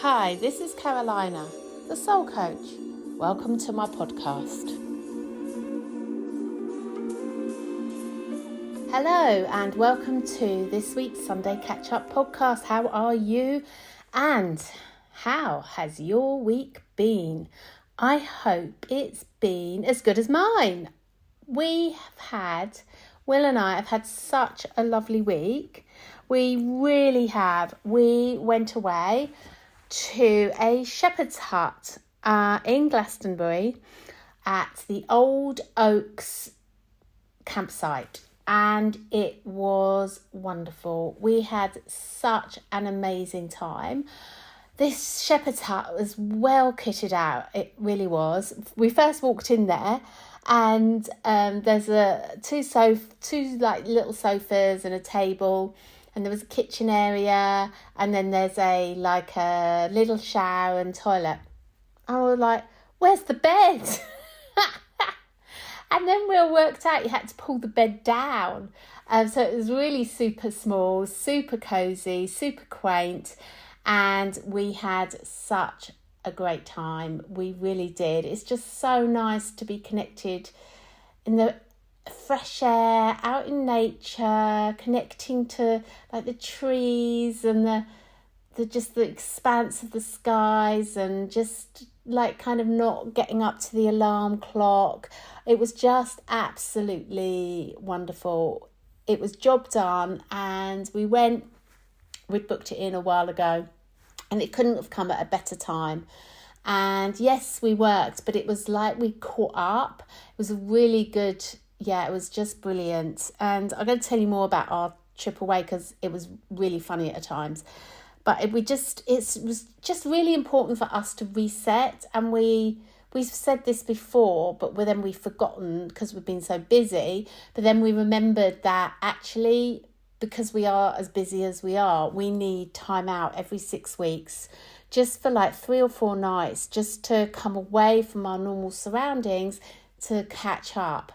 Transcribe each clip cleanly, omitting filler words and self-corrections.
Hi, this is Carolina, the Soul Coach. Welcome to my podcast. Hello and welcome to this week's Sunday Catchup podcast. How are you and how has your week been? I hope it's been as good as mine. Will and I have had such a lovely week. We really have. We went away to a shepherd's hut in Glastonbury at the Old Oaks campsite, and it was wonderful. We had such an amazing time. This shepherd's hut was well kitted out. It really was. We first walked in there, and there's two little sofas and a table. And there was a kitchen area, and then there's a little shower and toilet. I was like, where's the bed? And then we worked out you had to pull the bed down. So it was really super small, super cozy, super quaint. And we had such a great time. We really did. It's just so nice to be connected in the fresh air, out in nature, connecting to the trees and the expanse of the skies, and just kind of not getting up to the alarm clock. It was just absolutely wonderful. It was job done, and we'd booked it in a while ago, and it couldn't have come at a better time. And yes, we worked, but it was like we caught up. It was a really good. Yeah, it was just brilliant. And I'm going to tell you more about our trip away because it was really funny at times. But it was just really important for us to reset. And we've said this before, but then we've forgotten because we've been so busy. But then we remembered that actually, because we are as busy as we are, we need time out every 6 weeks, just for 3 or 4 nights, just to come away from our normal surroundings to catch up.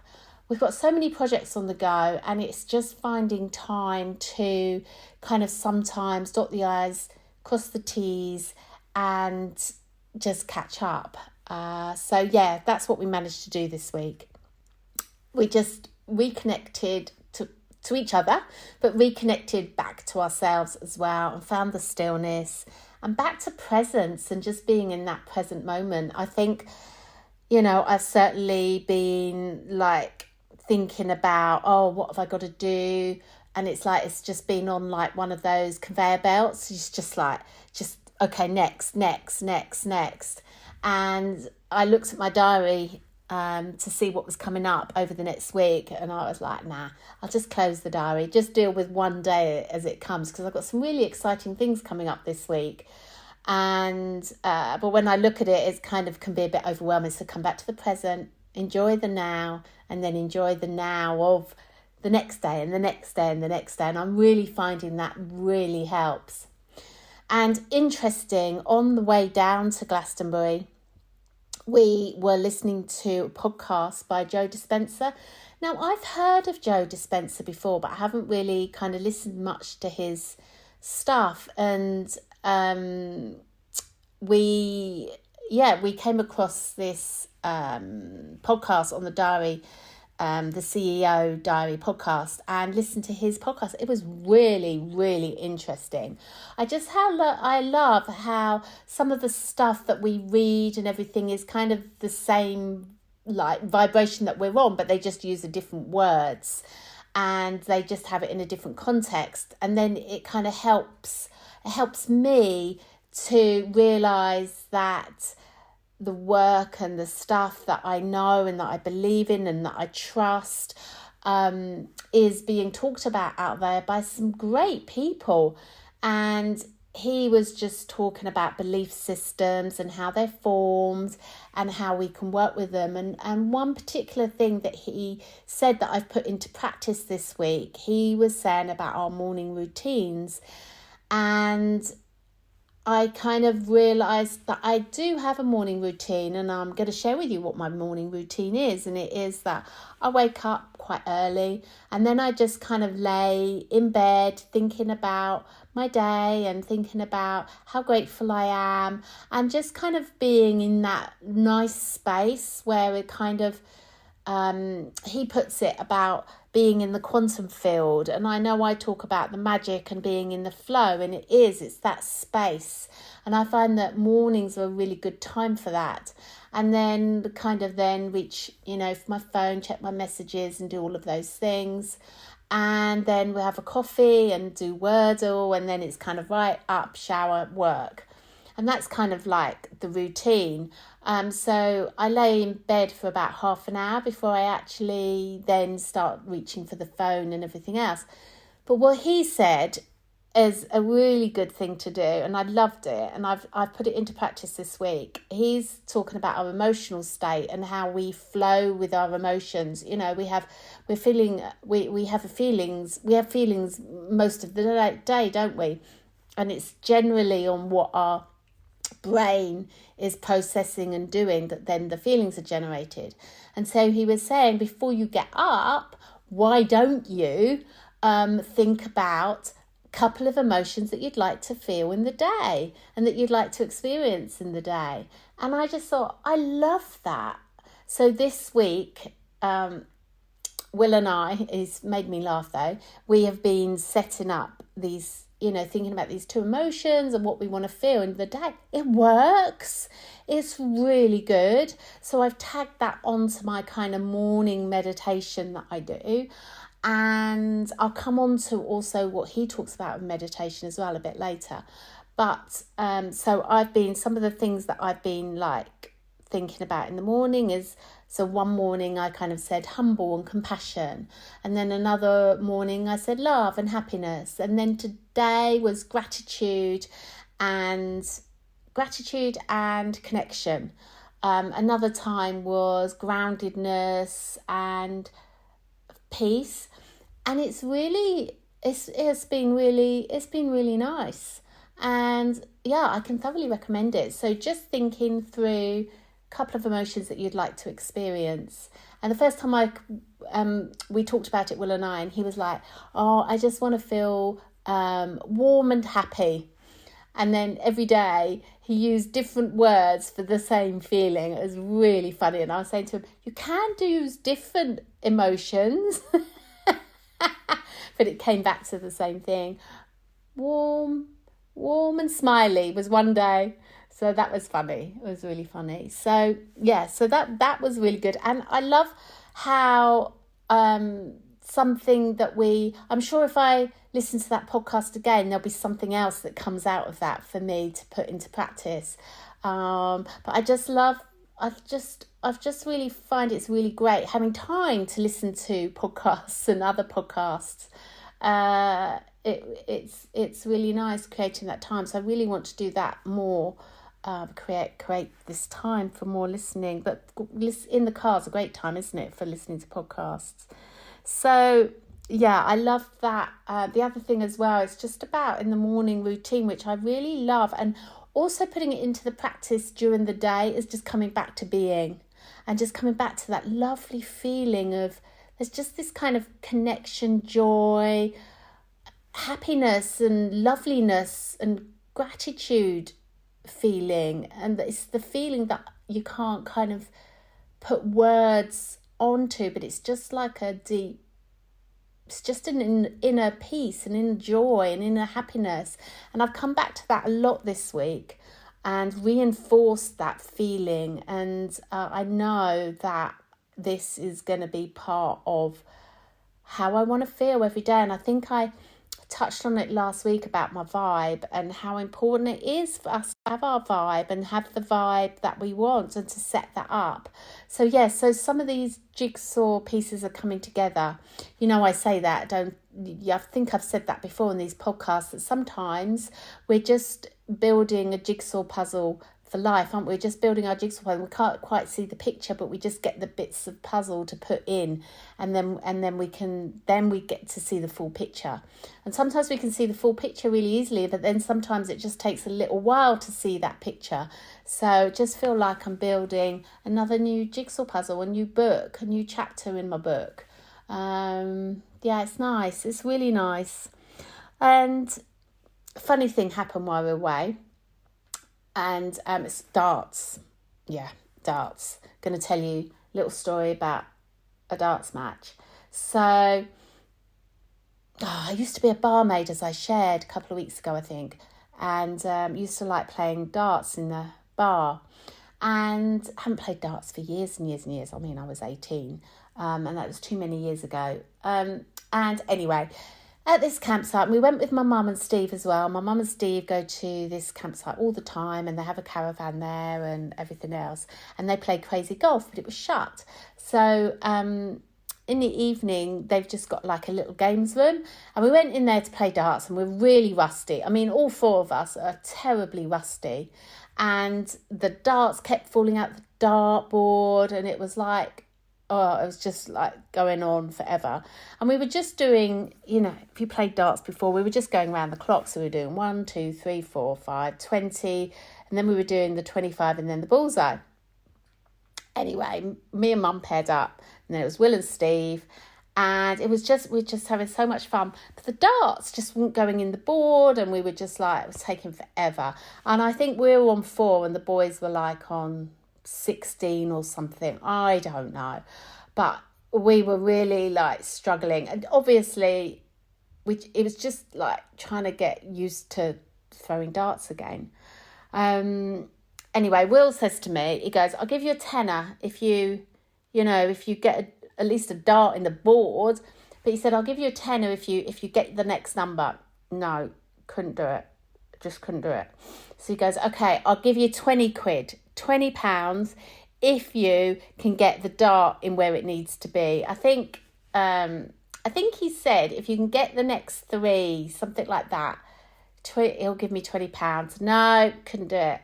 We've got so many projects on the go, and it's just finding time to kind of sometimes dot the I's, cross the T's, and just catch up. So yeah, that's what we managed to do this week. We just reconnected to each other, but reconnected back to ourselves as well, and found the stillness and back to presence and just being in that present moment. I think, I've certainly been thinking about, what have I got to do? And it's just been on one of those conveyor belts. It's just okay, next. And I looked at my diary to see what was coming up over the next week, and I was like, nah, I'll just close the diary, just deal with one day as it comes, because I've got some really exciting things coming up this week. And but when I look at it, it kind of can be a bit overwhelming. So come back to the present, enjoy the now, and then enjoy the now of the next day and the next day and the next day. And I'm really finding that really helps. And interesting, on the way down to Glastonbury, we were listening to a podcast by Joe Dispenza. Now, I've heard of Joe Dispenza before, but I haven't really kind of listened much to his stuff. And we came across this podcast on the diary, the CEO Diary podcast, and listened to his podcast. It was really, really interesting. I love how some of the stuff that we read and everything is kind of the same vibration that we're on, but they just use the different words and they just have it in a different context. And then it kind of helps me to realise that the work and the stuff that I know and that I believe in and that I trust is being talked about out there by some great people. And he was just talking about belief systems and how they're formed and how we can work with them. And one particular thing that he said that I've put into practice this week, he was saying about our morning routines. And I kind of realised that I do have a morning routine, and I'm going to share with you what my morning routine is. And it is that I wake up quite early, and then I just kind of lay in bed thinking about my day and thinking about how grateful I am, and just kind of being in that nice space where it kind of, he puts it about being in the quantum field, and I know I talk about the magic and being in the flow, and it's that space, and I find that mornings are a really good time for that. And then then reach, for my phone, check my messages and do all of those things, and then we have a coffee and do Wordle, and then it's kind of right up, shower, work. And that's kind of like the routine. So I lay in bed for about half an hour before I actually then start reaching for the phone and everything else. But what he said is a really good thing to do, and I loved it, and I've put it into practice this week. He's talking about our emotional state and how we flow with our emotions. We have feelings most of the day, don't we? And it's generally on what our brain is processing and doing that then the feelings are generated. And so he was saying, before you get up, why don't you think about a couple of emotions that you'd like to feel in the day and that you'd like to experience in the day? And I just thought, I love that. So this week, Will and I, it's made me laugh though, we have been setting up these, thinking about these two emotions and what we want to feel in the day. It works. It's really good. So I've tagged that onto my kind of morning meditation that I do. And I'll come on to also what he talks about in meditation as well a bit later. But so some of the things that I've been like thinking about in the morning is, so one morning I kind of said humble and compassion, and then another morning I said love and happiness, and then today was gratitude and connection. Another time was groundedness and peace, and it's been really nice, and yeah, I can thoroughly recommend it. So just thinking through couple of emotions that you'd like to experience. And the first time we talked about it, Will and I, and he was like, I just want to feel warm and happy. And then every day he used different words for the same feeling. It was really funny. And I was saying to him, you can use different emotions, but it came back to the same thing. Warm and smiley was one day. So that was funny. It was really funny. So yeah, so that was really good. And I love how something that I'm sure if I listen to that podcast again, there'll be something else that comes out of that for me to put into practice. But I've just really find it's really great having time to listen to podcasts and other podcasts. It's really nice creating that time. So I really want to do that more. Create this time for more listening, but in the car is a great time, isn't it, for listening to podcasts? So yeah, I love that. The other thing as well is just about in the morning routine, which I really love, and also putting it into the practice during the day, is just coming back to being, and just coming back to that lovely feeling of there's just this kind of connection, joy, happiness and loveliness and gratitude feeling. And it's the feeling that you can't kind of put words onto, but it's just like it's just an inner peace and inner joy and inner happiness. And I've come back to that a lot this week and reinforced that feeling. And I know that this is going to be part of how I want to feel every day. And I think I touched on it last week about my vibe and how important it is for us to have our vibe and have the vibe that we want and to set that up. So so some of these jigsaw pieces are coming together. I say that, I think I've said that before in these podcasts, that sometimes we're just building a jigsaw puzzle for life, aren't we? Just building our jigsaw puzzle. We can't quite see the picture, but we just get the bits of puzzle to put in, and then we get to see the full picture. And sometimes we can see the full picture really easily, but then sometimes it just takes a little while to see that picture. So just feel like I'm building another new jigsaw puzzle, a new book, a new chapter in my book. It's nice. It's really nice. And funny thing happened while we were away. And it's darts. Yeah, darts. Going to tell you a little story about a darts match. So, I used to be a barmaid, as I shared a couple of weeks ago, I think. And used to like playing darts in the bar. And haven't played darts for years and years and years. I mean, I was 18. And that was too many years ago. And anyway, at this campsite, we went with my mum and Steve as well. My mum and Steve go to this campsite all the time, and they have a caravan there and everything else. And they play crazy golf, but it was shut. So in the evening, they've just got like a little games room. And we went in there to play darts, and we're really rusty. I mean, all four of us are terribly rusty. And the darts kept falling out the dartboard, and it was like, it was just like going on forever. And we were just doing, if you played darts before, we were just going around the clock. So we were doing 1, 2, 3, 4, 5, 20. And then we were doing the 25 and then the bullseye. Anyway, me and Mum paired up. And then it was Will and Steve. And it was just, we were just having so much fun. But the darts just weren't going in the board. And we were just like, it was taking forever. And I think we were on 4 and the boys were like on 16 or something. I don't know. But we were really like struggling. And obviously, it was just like trying to get used to throwing darts again. Anyway, Will says to me, he goes, I'll give you a tenner if you get at least a dart in the board. But he said, I'll give you a tenner if you get the next number. No, couldn't do it. Just couldn't do it. So he goes, okay, I'll give you 20 quid, £20 if you can get the dart in where it needs to be. I think he said if you can get the next 3, something like that, he'll give me £20. No, couldn't do it.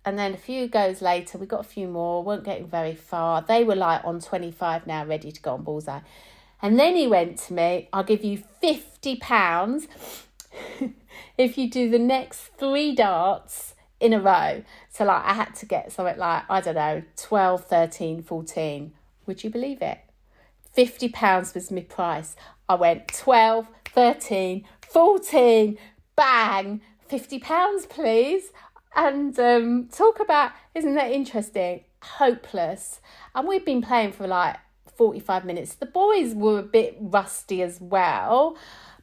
And then a few goes later, we got a few more, weren't getting very far. They were like on 25 now, ready to go on bullseye. And then he went to me, I'll give you £50 if you do the next 3 darts in a row. So like I had to get something like, I don't know, 12, 13, 14. Would you believe it? £50 was my price. I went 12, 13, 14, bang, £50 please. And talk about, isn't that interesting? Hopeless. And we've been playing for like 45 minutes. The boys were a bit rusty as well,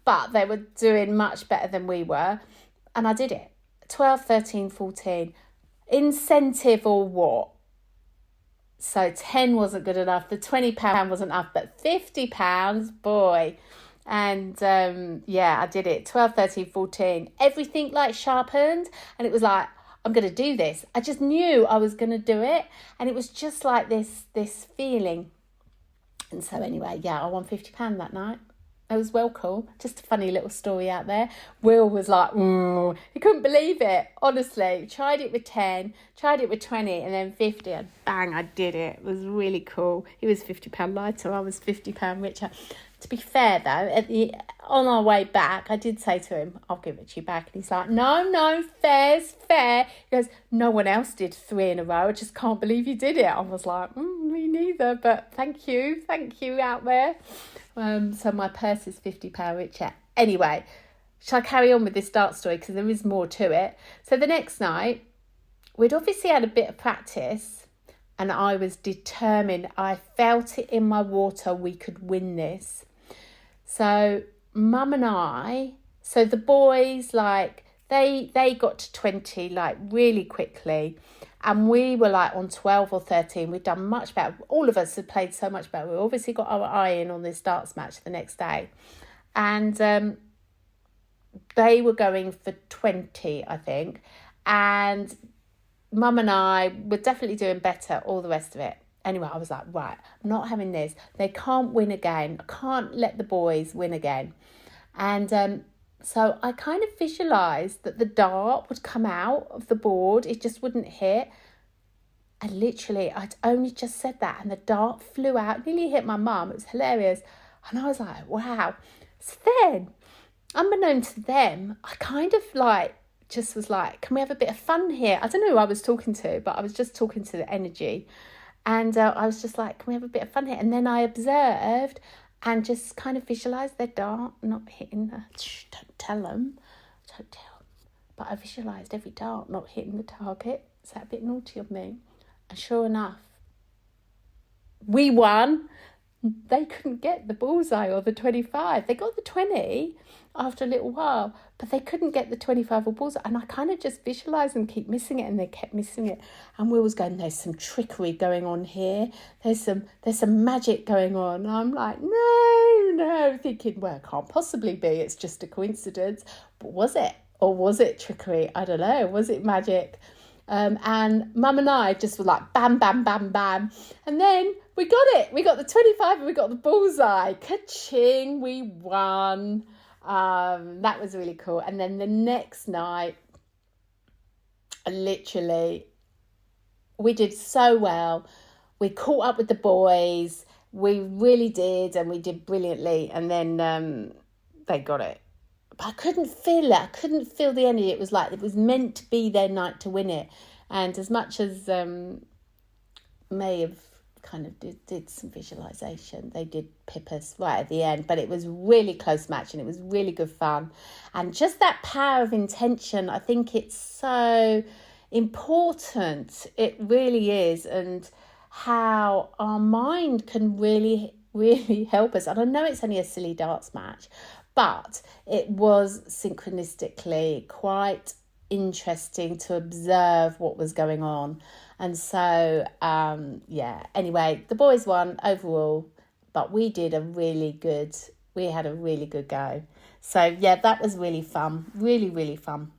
but they were doing much better than we were. And I did it. 12, 13, 14. Incentive or what? So 10 wasn't good enough. The £20 wasn't enough, but £50, boy. And I did it. 12, 13, 14. Everything like sharpened. And it was like, I'm going to do this. I just knew I was going to do it. And it was just like this feeling. And so anyway, I won £50 that night. It was well cool. Just a funny little story out there. Will was like, he couldn't believe it. Honestly, tried it with 10, tried it with 20 and then 50 and bang, I did it. It was really cool. He was £50 lighter. I was £50 richer. To be fair though, on our way back, I did say to him, I'll give it to you back. And he's like, no, fair's fair. He goes, no one else did 3 in a row. I just can't believe you did it. I was like, me neither, but thank you out there. So my purse is £50 richer. Anyway, shall I carry on with this dart story? Because there is more to it. So the next night, we'd obviously had a bit of practice and I was determined. I felt it in my water we could win this. So Mum and I, so the boys, like, they got to 20, like, really quickly. And we were, like, on 12 or 13. We'd done much better. All of us had played so much better. We obviously got our eye in on this darts match the next day. And they were going for 20, I think. And Mum and I were definitely doing better, all the rest of it. Anyway, I was like, right, I'm not having this. They can't win again. I can't let the boys win again. And So I kind of visualised that the dart would come out of the board. It just wouldn't hit. And literally, I'd only just said that, and the dart flew out, nearly hit my mum. It was hilarious. And I was like, wow. So then, unbeknown to them, I kind of just was like, can we have a bit of fun here? I don't know who I was talking to, but I was just talking to the energy. And I was just like, can we have a bit of fun here? And then I observed and just kind of visualised their dart not hitting the... Don't tell them. Don't tell them. But I visualised every dart not hitting the target. Is that a bit naughty of me? And sure enough, we won. They couldn't get the bullseye or the 25. They got the 20 after a little while, but they couldn't get the 25 or bullseye. And I kind of just visualised them keep missing it, and they kept missing it. And we was going, there's some trickery going on here. There's some magic going on. And I'm like, no, thinking, well, it can't possibly be. It's just a coincidence. But was it? Or was it trickery? I don't know. Was it magic? And Mum and I just were like, bam, bam, bam, bam. And then we got it. We got the 25 and we got the bullseye. Ka-ching, we won. That was really cool. And then the next night, literally, we did so well. We caught up with the boys. We really did, and we did brilliantly. And then they got it. I couldn't feel it. I couldn't feel the energy. It was like it was meant to be their night to win it. And as much as May have kind of did some visualisation, they did pip us right at the end. But it was really close match, and it was really good fun. And just that power of intention, I think it's so important. It really is. And how our mind can really, really help us. And I know it's only a silly darts match, but it was synchronistically quite interesting to observe what was going on. And so, anyway, the boys won overall, but we had a really good go. So, yeah, that was really fun. Really, really fun.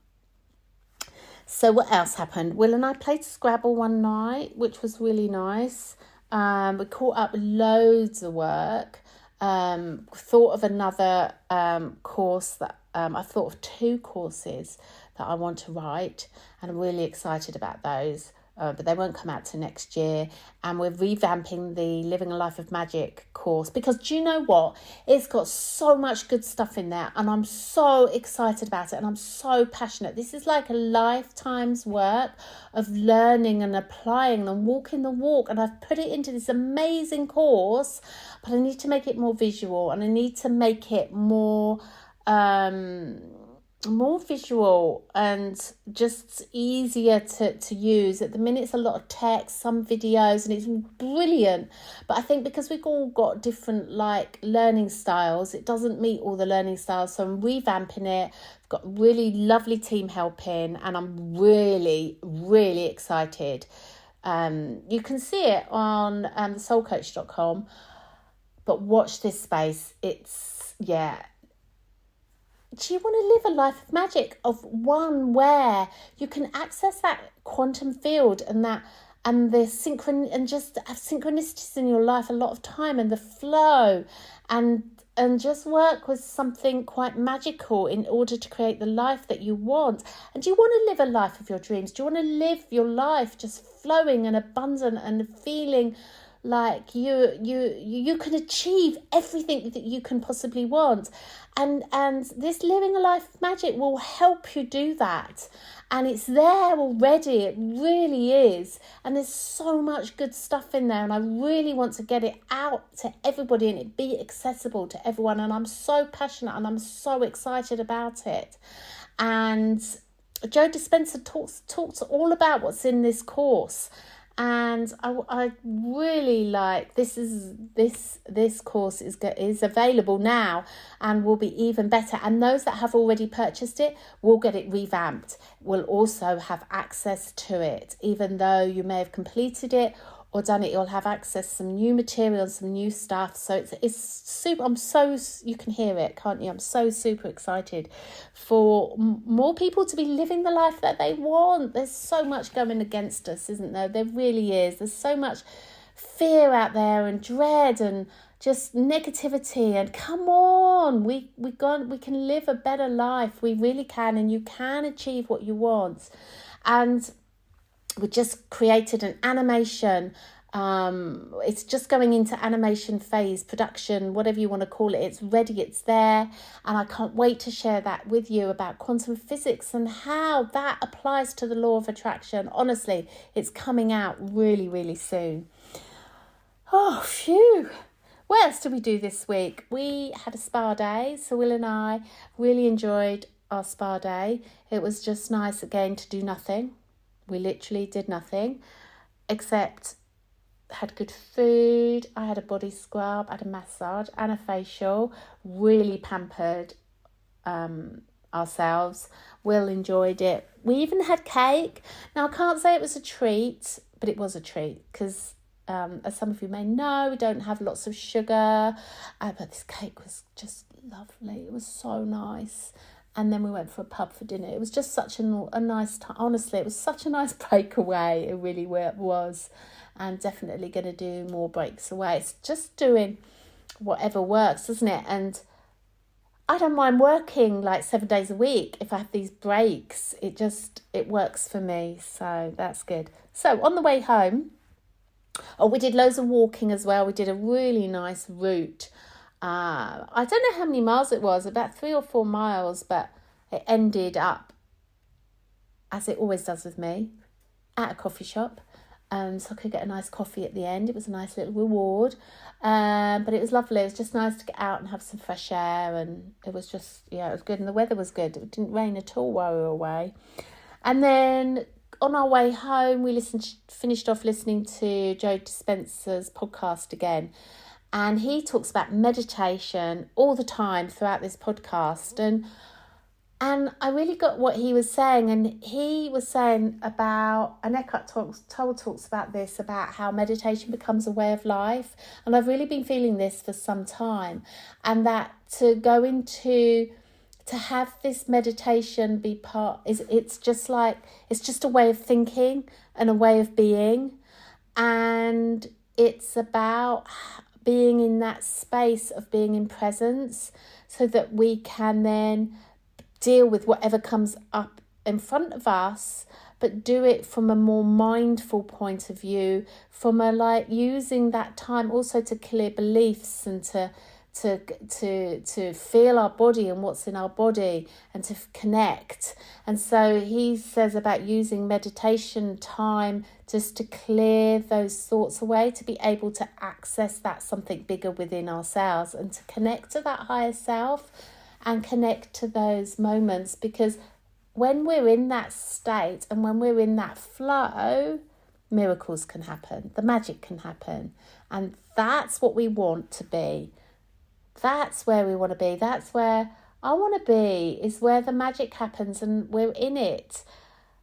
So what else happened? Will and I played Scrabble one night, which was really nice. We caught up with loads of work. Thought of another course that I thought of 2 courses that I want to write, and I'm really excited about those. But they won't come out till next year. And we're revamping the Living a Life of Magic course, because do you know what? It's got so much good stuff in there, and I'm so excited about it, and I'm so passionate. This is like a lifetime's work of learning and applying and walking the walk, and I've put it into this amazing course, but I need to make it more visual, and I need to make it more visual and just easier to use. At the minute it's a lot of text, some videos, and it's brilliant, but I think because we've all got different learning styles, it doesn't meet all the learning styles. So I'm revamping it. I've got a really lovely team helping, and I'm really, really excited. You can see it on thesoulcoach.com, but watch this space. It's do you want to live a life of magic, of one where you can access that quantum field and the and just have synchronicities in your life a lot of time, and the flow, and just work with something quite magical in order to create the life that you want? And do you want to live a life of your dreams? Do you want to live your life just flowing and abundant and feeling like you can achieve everything that you can possibly want? And this Living a Life of Magic will help you do that. And it's there already. It really is. And there's so much good stuff in there. And I really want to get it out to everybody and it be accessible to everyone. And I'm so passionate and I'm so excited about it. And Joe Dispenza talks all about what's in this course. And I really like this course is available now and will be even better. And those that have already purchased it will get it revamped, will also have access to it. Even though you may have completed it or done it, you'll have access to some new material, some new stuff. So it's super. You can hear it, can't you? I'm so super excited for more people to be living the life that they want. There's so much going against us, isn't there? There really is. There's so much fear out there and dread and just negativity. And come on, we can live a better life. We really can, and you can achieve what you want. And we just created an animation. It's just going into animation phase, production, whatever you want to call it. It's ready, it's there, and I can't wait to share that with you about quantum physics and how that applies to the law of attraction. Honestly, it's coming out really, really soon. Oh, phew. What else did we do this week? We had a spa day, so Will and I really enjoyed our spa day. It was just nice again to do nothing. We literally did nothing except had good food. I had a body scrub, I had a massage and a facial. Really pampered ourselves. Will enjoyed it. We even had cake. Now, I can't say it was a treat, but it was a treat because as some of you may know, we don't have lots of sugar, but this cake was just lovely. It was so nice. And then we went for a pub for dinner. It was just such a nice time. Honestly, it was such a nice breakaway. It really was. And definitely going to do more breaks away. It's just doing whatever works, isn't it? And I don't mind working like 7 days a week if I have these breaks. It works for me. So that's good. So on the way home, we did loads of walking as well. We did a really nice route. I don't know how many miles it was, about 3 or 4 miles, but it ended up, as it always does with me, at a coffee shop. So I could get a nice coffee at the end. It was a nice little reward. But it was lovely. It was just nice to get out and have some fresh air. And it was just, it was good. And the weather was good. It didn't rain at all while we were away. And then on our way home, we finished off listening to Joe Dispenza's podcast again. And he talks about meditation all the time throughout this podcast. And I really got what he was saying. And he was saying about, and Eckhart Tolle talks about this, about how meditation becomes a way of life. And I've really been feeling this for some time. And that to have this meditation be part, it's just a way of thinking and a way of being. And it's about being in that space of being in presence so that we can then deal with whatever comes up in front of us, but do it from a more mindful point of view, from using that time also to clear beliefs and to feel our body and what's in our body and to connect. And so he says about using meditation time just to clear those thoughts away, to be able to access that something bigger within ourselves and to connect to that higher self and connect to those moments. Because when we're in that state and when we're in that flow, miracles can happen, the magic can happen. And that's what we want to be. That's where we want to be. That's where I want to be, is where the magic happens and we're in it.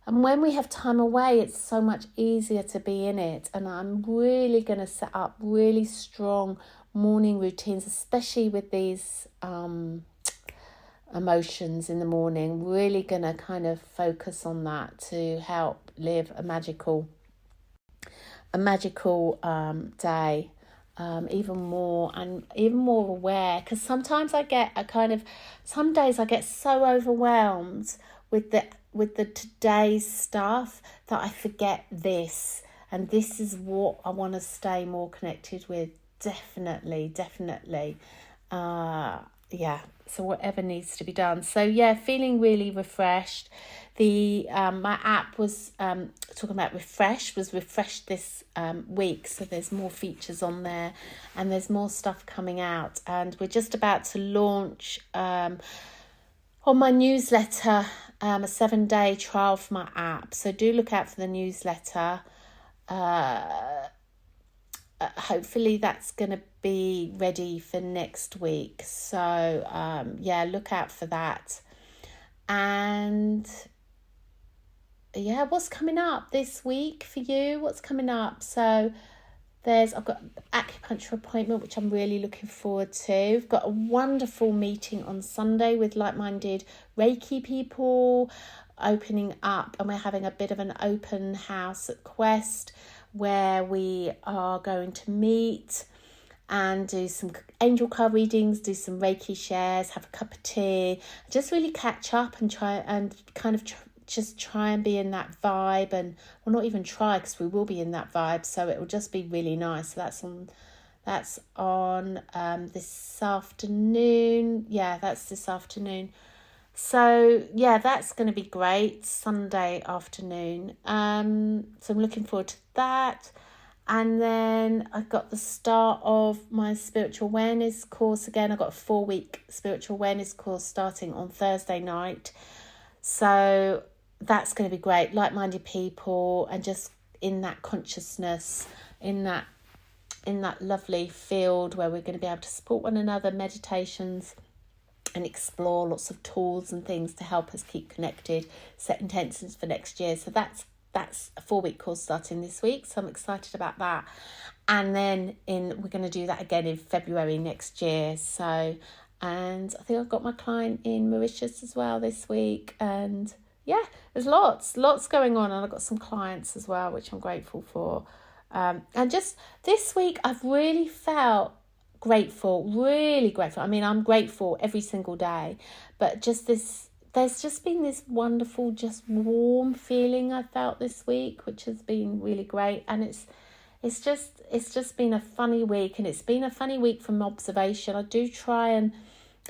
And when we have time away, it's so much easier to be in it. And I'm really going to set up really strong morning routines, especially with these emotions in the morning. Really going to kind of focus on that to help live a magical day. Even more aware, because sometimes I get some days I get so overwhelmed with the today's stuff that I forget this, and this is what I want to stay more connected with. Definitely. So whatever needs to be done. So feeling really refreshed. My app was talking about was refreshed this week, so there's more features on there and there's more stuff coming out, and we're just about to launch on my newsletter a 7-day trial for my app, so do look out for the newsletter. Hopefully that's going to be ready for next week, so look out for that. And what's coming up this week for you? What's coming up? So I've got an acupuncture appointment, which I'm really looking forward to. I've got a wonderful meeting on Sunday with like-minded Reiki people opening up, and we're having a bit of an open house at Quest where we are going to meet and do some angel card readings, do some Reiki shares, have a cup of tea, just really catch up and try and kind of just try and be in that vibe. And well, not even try, because we will be in that vibe, so it will just be really nice. So that's on this afternoon. Yeah, that's this afternoon. So yeah, that's going to be great, Sunday afternoon. So I'm looking forward to that. And then I got the start of my spiritual awareness course again. I got a 4-week spiritual awareness course starting on Thursday night. So that's going to be great. Like-minded people, and just in that consciousness, in that lovely field where we're going to be able to support one another, meditations, and explore lots of tools and things to help us keep connected, set intentions for next year. So that's a 4-week course starting this week, so I'm excited about that. And then we're going to do that again in February next year. So, and I think I've got my client in Mauritius as well this week. And yeah, there's lots going on, and I've got some clients as well, which I'm grateful for. And just this week, I've really felt grateful, really grateful. I mean, I'm grateful every single day, but there's just been this wonderful, just warm feeling I felt this week, which has been really great. And it's just been a funny week, and it's been a funny week from observation. I do try and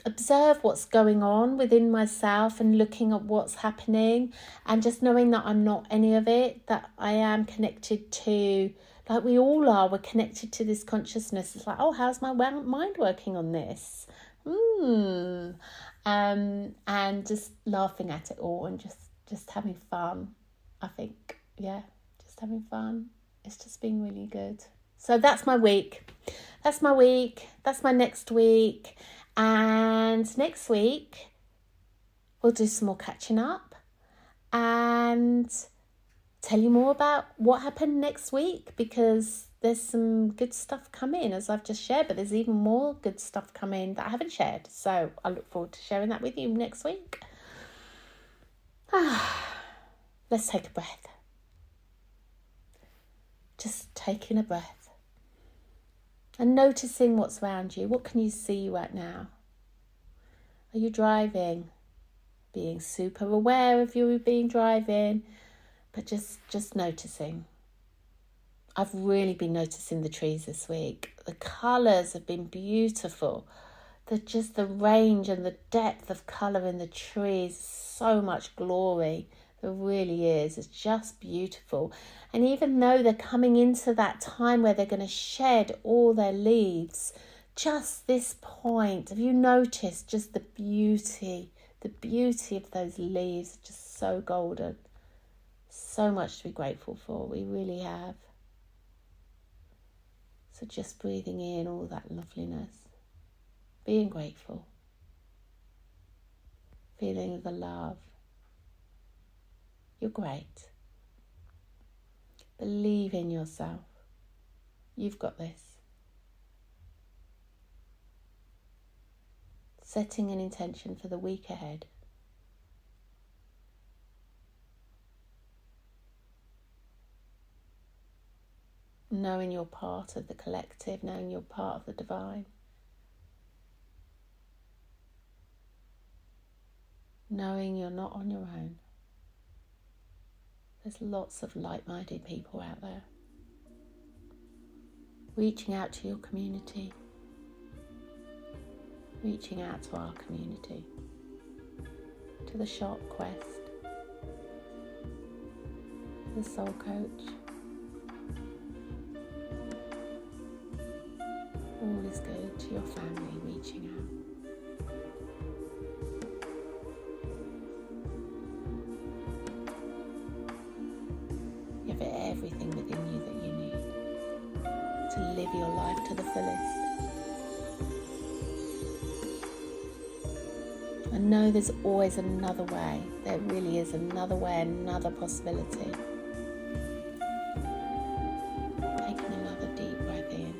observe what's going on within myself and looking at what's happening, and just knowing that I'm not any of it, that I am connected to, like we all are, we're connected to this consciousness. It's like, oh, how's my mind working on this? And just laughing at it all, and just having fun. I think, yeah, just having fun. It's just been really good. So that's my week. That's my next week. And next week, we'll do some more catching up and tell you more about what happened next week, because there's some good stuff coming, as I've just shared, but there's even more good stuff coming that I haven't shared. So I look forward to sharing that with you next week. Let's take a breath. Just taking a breath and noticing what's around you. What can you see right now? Are you driving? Being super aware of you being driving, but just noticing. I've really been noticing the trees this week. The colours have been beautiful. The range and the depth of colour in the trees, so much glory. There really is. It's just beautiful. And even though they're coming into that time where they're going to shed all their leaves, just this point, have you noticed just the beauty of those leaves? Just so golden. So much to be grateful for. We really have. So just breathing in all that loveliness, being grateful, feeling the love. You're great. Believe in yourself. You've got this. Setting an intention for the week ahead. Knowing you're part of the collective, knowing you're part of the divine. Knowing you're not on your own. There's lots of like-minded people out there. Reaching out to your community. Reaching out to our community. To the Shop Quest. The Soul Coach. All is good. To your family, reaching out. You have everything within you that you need to live your life to the fullest. And know there's always another way. There really is another way, another possibility. Taking another deep breath in.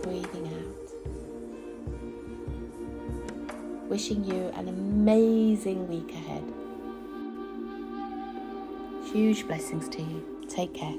Breathing out. Wishing you an amazing week ahead. Huge blessings to you. Take care.